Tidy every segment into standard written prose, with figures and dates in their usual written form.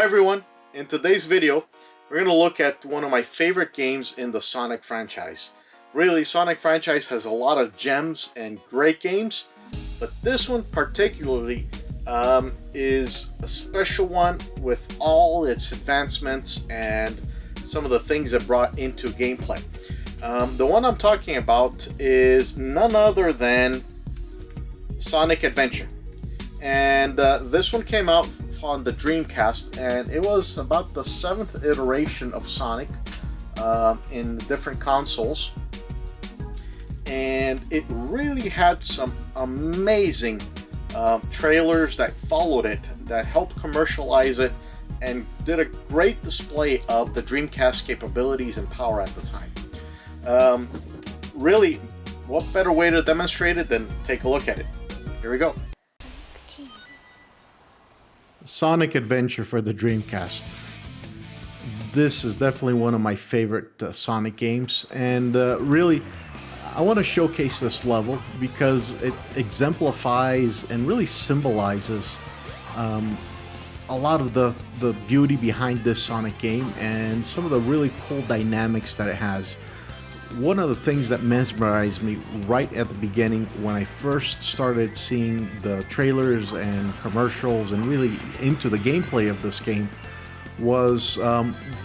everyone, in today's video we're going to look at one of my favorite games in the Sonic franchise. Really, Sonic franchise has a lot of gems and great games, but this one particularly is a special one with all its advancements and some of the things it brought into gameplay. The one I'm talking about is none other than Sonic Adventure, and this one came out on the Dreamcast, and it was about the 7th iteration of Sonic in different consoles, and it really had some amazing trailers that followed it that helped commercialize it and did a great display of the Dreamcast capabilities and power at the time. Really, what better way to demonstrate it than take a look at it? Here we go. Sonic Adventure for the Dreamcast. This is definitely one of my favorite Sonic games, and really I want to showcase this level because it exemplifies and really symbolizes a lot of the beauty behind this Sonic game and some of the really cool dynamics that it has. One of the things that mesmerized me right at the beginning when I first started seeing the trailers and commercials and really into the gameplay of this game was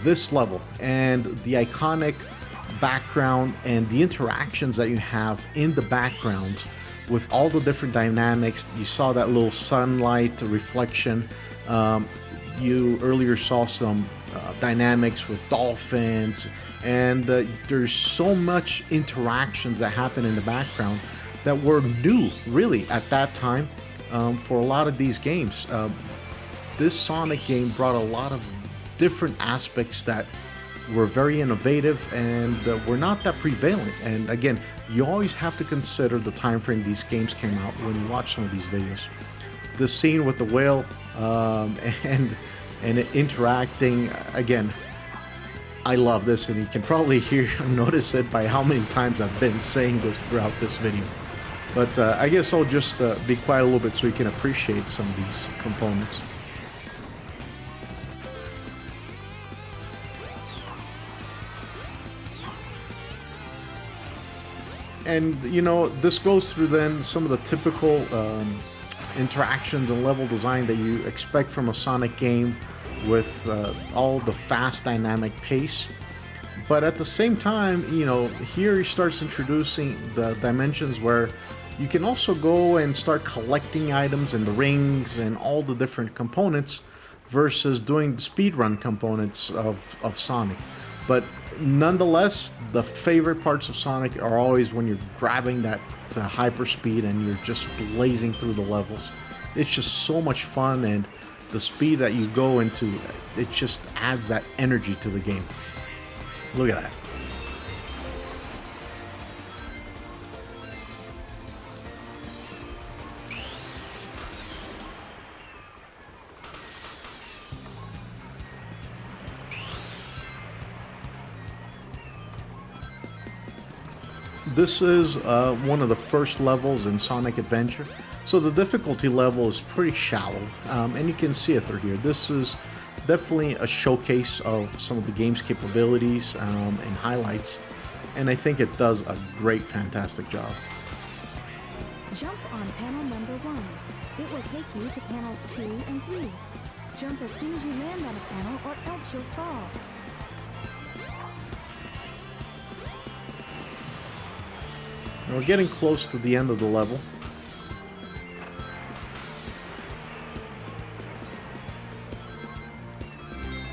this level and the iconic background and the interactions that you have in the background with all the different dynamics. You saw that little sunlight reflection. You earlier saw some dynamics with dolphins, and there's so much interactions that happen in the background that were new really at that time for a lot of these games. This Sonic game brought a lot of different aspects that were very innovative and were not that prevalent. And again, you always have to consider the time frame these games came out when you watch some of these videos. The scene with the whale and it interacting, again, I love this, and you can probably notice it by how many times I've been saying this throughout this video. But I guess I'll just be quiet a little bit so you can appreciate some of these components. And you know, this goes through then some of the typical interactions and level design that you expect from a Sonic game, with all the fast dynamic pace. But at the same time, you know, here he starts introducing the dimensions where you can also go and start collecting items and the rings and all the different components versus doing the speedrun components of Sonic. But nonetheless, the favorite parts of Sonic are always when you're grabbing that hyper speed and you're just blazing through the levels. It's just so much fun, and the speed that you go into, it just adds that energy to the game. Look at that. This is one of the first levels in Sonic Adventure. So the difficulty level is pretty shallow, and you can see it through here. This is definitely a showcase of some of the game's capabilities and highlights, and I think it does a great, fantastic job. Jump on panel number 1. It will take you to panels 2 and 3. Jump as soon as you land on a panel, or else you'll fall. Now we're getting close to the end of the level.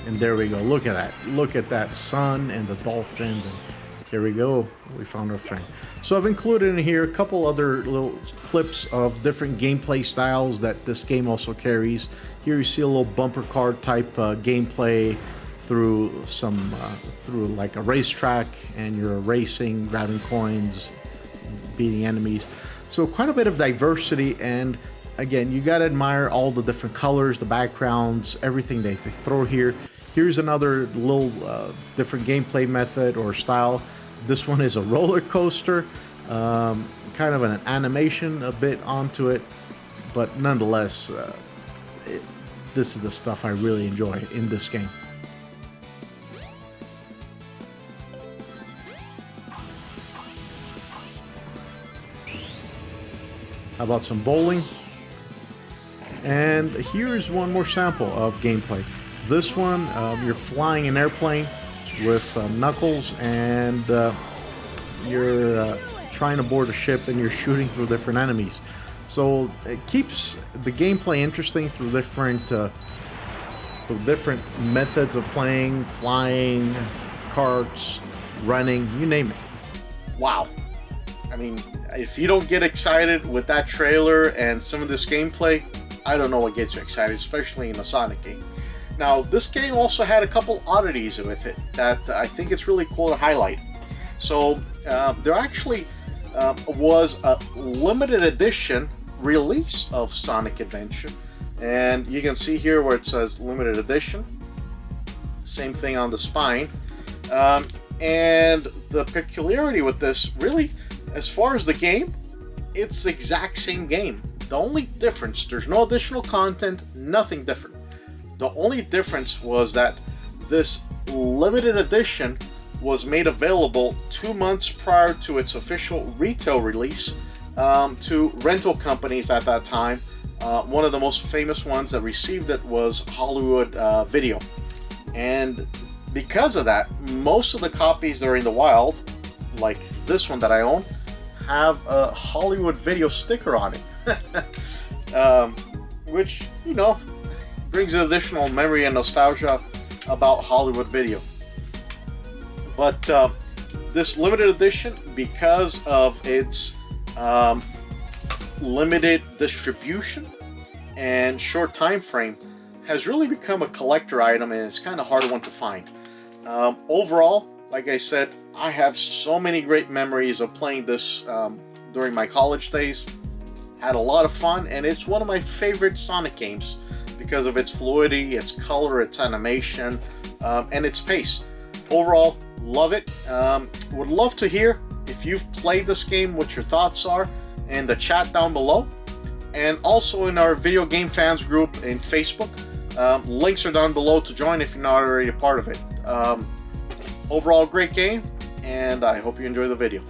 And there we go. Look at that. Look at that sun and the dolphins. And here we go. We found our friend. So I've included in here a couple other little clips of different gameplay styles that this game also carries. Here you see a little bumper car type gameplay through some through like a racetrack, and you're racing, grabbing coins, beating enemies. So quite a bit of diversity, and again, you gotta admire all the different colors, the backgrounds, everything they throw here. Here's another little different gameplay method or style. This one is a roller coaster, kind of an animation a bit onto it, but nonetheless, this is the stuff I really enjoy in this game. How about some bowling? And here's one more sample of gameplay. This one, you're flying an airplane with Knuckles, and you're trying to board a ship, and you're shooting through different enemies. So it keeps the gameplay interesting through different methods of playing, flying, carts, running, you name it. Wow. I mean, if you don't get excited with that trailer and some of this gameplay, I don't know what gets you excited, especially in a Sonic game. Now, this game also had a couple oddities with it that I think it's really cool to highlight. So, there actually was a limited edition release of Sonic Adventure. And you can see here where it says limited edition. Same thing on the spine. And the peculiarity with this, really, as far as the game, it's the exact same game. The only difference, there's no additional content, nothing different. The only difference was that this limited edition was made available 2 months prior to its official retail release to rental companies at that time. One of the most famous ones that received it was Hollywood Video. And because of that, most of the copies that are in the wild, like this one that I own, have a Hollywood Video sticker on it. Which, you know, brings an additional memory and nostalgia about Hollywood Video. But this limited edition, because of its limited distribution and short time frame, has really become a collector item, and it's kind of hard one to find. Overall, like I said, I have so many great memories of playing this during my college days. Had a lot of fun, and it's one of my favorite Sonic games because of its fluidity, its color, its animation, and its pace. Overall, love it. Would love to hear if you've played this game, what your thoughts are in the chat down below, and also in our video game fans group in Facebook. Links are down below to join if you're not already a part of it. Overall, great game, and I hope you enjoy the video.